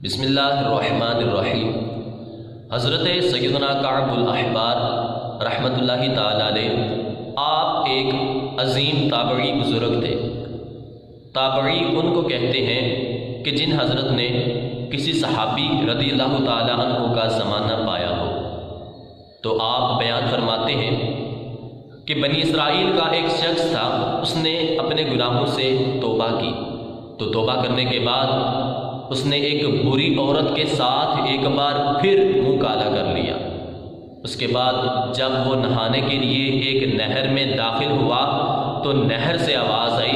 بسم اللہ الرحمن الرحیم۔ حضرت سیدنا کعب الاحبار رحمۃ اللہ تعالیٰ علیہ آپ ایک عظیم تابعی بزرگ تھے۔ تابعی ان کو کہتے ہیں کہ جن حضرت نے کسی صحابی رضی اللہ تعالیٰ عنہ کا زمانہ پایا ہو۔ تو آپ بیان فرماتے ہیں کہ بنی اسرائیل کا ایک شخص تھا، اس نے اپنے گناہوں سے توبہ کی، تو توبہ کرنے کے بعد اس نے ایک بری عورت کے ساتھ ایک بار پھر منہ کالا کر لیا۔ اس کے بعد جب وہ نہانے کے لیے ایک نہر میں داخل ہوا تو نہر سے آواز آئی،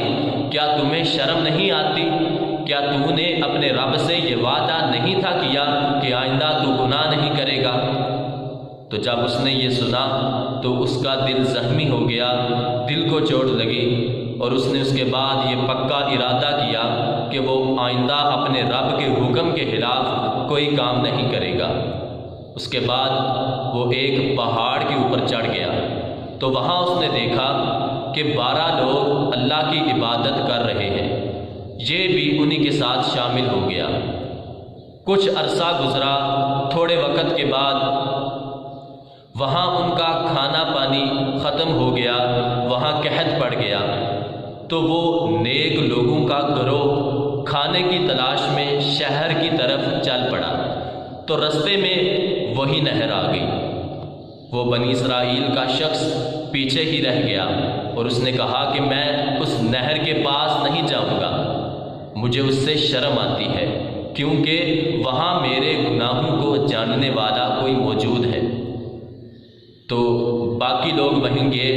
کیا تمہیں شرم نہیں آتی؟ کیا تو نے اپنے رب سے یہ وعدہ نہیں تھا کیا کہ آئندہ تو گناہ نہیں کرے گا؟ تو جب اس نے یہ سنا تو اس کا دل زخمی ہو گیا، دل کو چوٹ لگی، اور اس نے اس کے بعد یہ پکا ارادہ کیا کہ وہ آئندہ اپنے رب کے حکم کے خلاف کوئی کام نہیں کرے گا۔ اس کے بعد وہ ایک پہاڑ کے اوپر چڑھ گیا تو وہاں اس نے دیکھا کہ 12 لوگ اللہ کی عبادت کر رہے ہیں، یہ بھی انہی کے ساتھ شامل ہو گیا۔ کچھ عرصہ گزرا، تھوڑے وقت کے بعد وہاں ان کا کھانا پانی ختم ہو گیا، وہاں قحط پڑ گیا، تو وہ نیک لوگوں کا گروہ کھانے کی تلاش میں شہر کی طرف چل پڑا، تو رستے میں وہی نہر آ گئی۔ وہ بنی اسرائیل کا شخص پیچھے ہی رہ گیا اور اس نے کہا کہ میں اس نہر کے پاس نہیں جاؤں گا، مجھے اس سے شرم آتی ہے، کیونکہ وہاں میرے گناہوں کو جاننے والا کوئی موجود ہے۔ تو باقی لوگ وہیں گئے،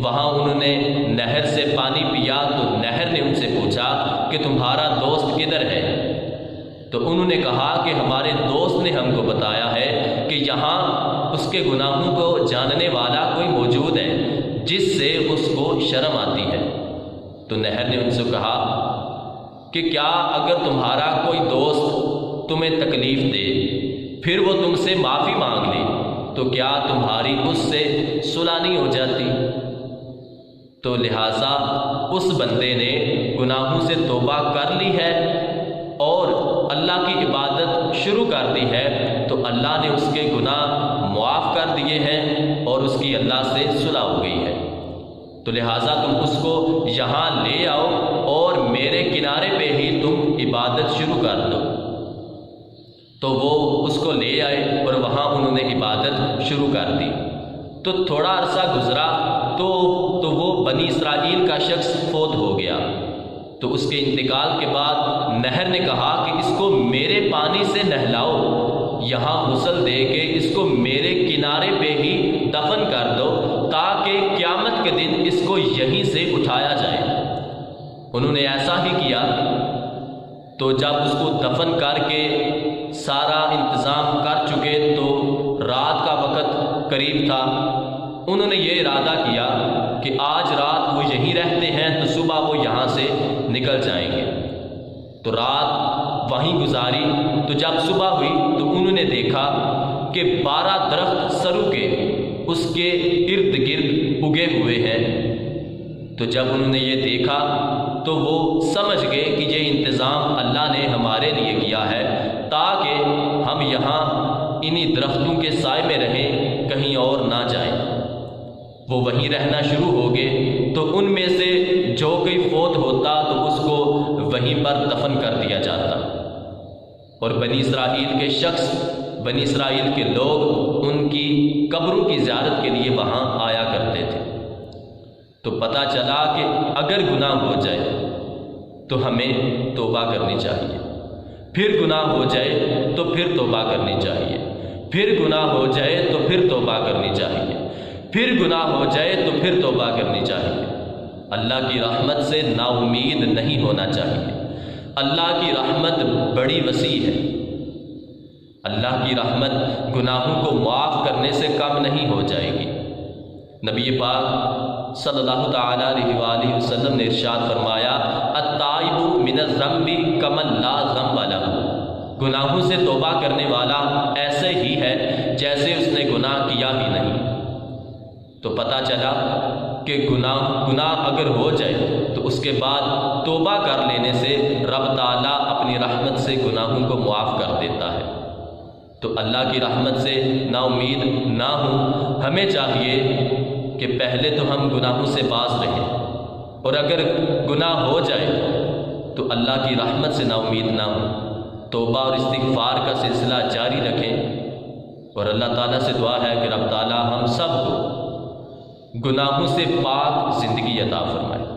وہاں انہوں نے نہر سے پانی پیا تو نہر نے ان سے پوچھا کہ تمہارا دوست کدھر ہے؟ تو انہوں نے کہا کہ ہمارے دوست نے ہم کو بتایا ہے کہ یہاں اس کے گناہوں کو جاننے والا کوئی موجود ہے جس سے اس کو شرم آتی ہے۔ تو نہر نے ان سے کہا کہ کیا اگر تمہارا کوئی دوست تمہیں تکلیف دے پھر وہ تم سے معافی مانگ لے تو کیا تمہاری اس سے صلح نہیں ہو جاتی؟ تو لہٰذا اس بندے نے گناہوں سے توبہ کر لی ہے اور اللہ کی عبادت شروع کر دی ہے، تو اللہ نے اس کے گناہ معاف کر دیے ہیں اور اس کی اللہ سے صلح ہو گئی ہے۔ تو لہٰذا تم اس کو یہاں لے آؤ اور میرے کنارے پہ ہی تم عبادت شروع کر دو۔ تو وہ اس کو لے آئے اور وہاں انہوں نے عبادت شروع کر دی۔ تو تھوڑا عرصہ گزرا تو وہ بنی اسرائیل کا شخص فوت ہو گیا۔ تو اس کے انتقال کے بعد نہر نے کہا کہ اس کو میرے پانی سے نہلاؤ، یہاں غسل دے کے اس کو میرے کنارے پہ ہی دفن کر دو تاکہ قیامت کے دن اس کو یہیں سے اٹھایا جائے۔ انہوں نے ایسا ہی کیا۔ تو جب اس کو دفن کر کے سارا انتظام کر چکے تو رات کا وقت قریب تھا، انہوں نے یہ ارادہ کیا کہ آج رات وہ یہیں رہتے ہیں تو صبح وہ یہاں سے نکل جائیں گے۔ تو رات وہیں گزاری، تو جب صبح ہوئی تو انہوں نے دیکھا کہ 12 درخت سرو کے اس کے ارد گرد اگے ہوئے ہیں۔ تو جب انہوں نے یہ دیکھا تو وہ سمجھ گئے کہ یہ انتظام اللہ نے ہمارے لیے کیا ہے تاکہ ہم یہاں انہی درختوں کے سائے میں رہیں، کہیں اور نہ جائیں۔ وہ وہیں رہنا شروع ہو گئے۔ تو ان میں سے جو کوئی فوت ہوتا تو اس کو وہیں پر دفن کر دیا جاتا، اور بنی اسرائیل کے شخص، بنی اسرائیل کے لوگ ان کی قبروں کی زیارت کے لیے وہاں آیا کرتے تھے۔ تو پتہ چلا کہ اگر گناہ ہو جائے تو ہمیں توبہ کرنی چاہیے، پھر گناہ ہو جائے تو پھر توبہ کرنی چاہیے، پھر گناہ ہو جائے تو پھر توبہ کرنی چاہیے، پھر گناہ ہو جائے تو پھر توبہ کرنی چاہیے۔ اللہ کی رحمت سے نا امید نہیں ہونا چاہیے۔ اللہ کی رحمت بڑی وسیع ہے۔ اللہ کی رحمت گناہوں کو معاف کرنے سے کم نہیں ہو جائے گی۔ نبی پاک صلی اللہ تعالیٰ علیہ وآلہ وسلم نے ارشاد فرمایا، التائب من الذنب کمن لا ذنب لہ، گناہوں سے توبہ کرنے والا ایسے ہی ہے جیسے اس نے گناہ کیا ہی نہیں۔ تو پتہ چلا کہ گناہ اگر ہو جائے تو اس اس کے بعد توبہ کر لینے سے رب تعالیٰ اپنی رحمت سے گناہوں کو معاف کر دیتا ہے۔ تو اللہ کی رحمت سے نا امید نہ ہوں، ہمیں چاہیے کہ پہلے تو ہم گناہوں سے باز رہیں، اور اگر گناہ ہو جائے تو اللہ کی رحمت سے نا امید نہ ہوں، توبہ اور استغفار کا سلسلہ جاری رکھیں، اور اللہ تعالیٰ سے دعا ہے کہ رب تعالیٰ ہم سب کو گناہوں سے پاک زندگی عطا فرمائے۔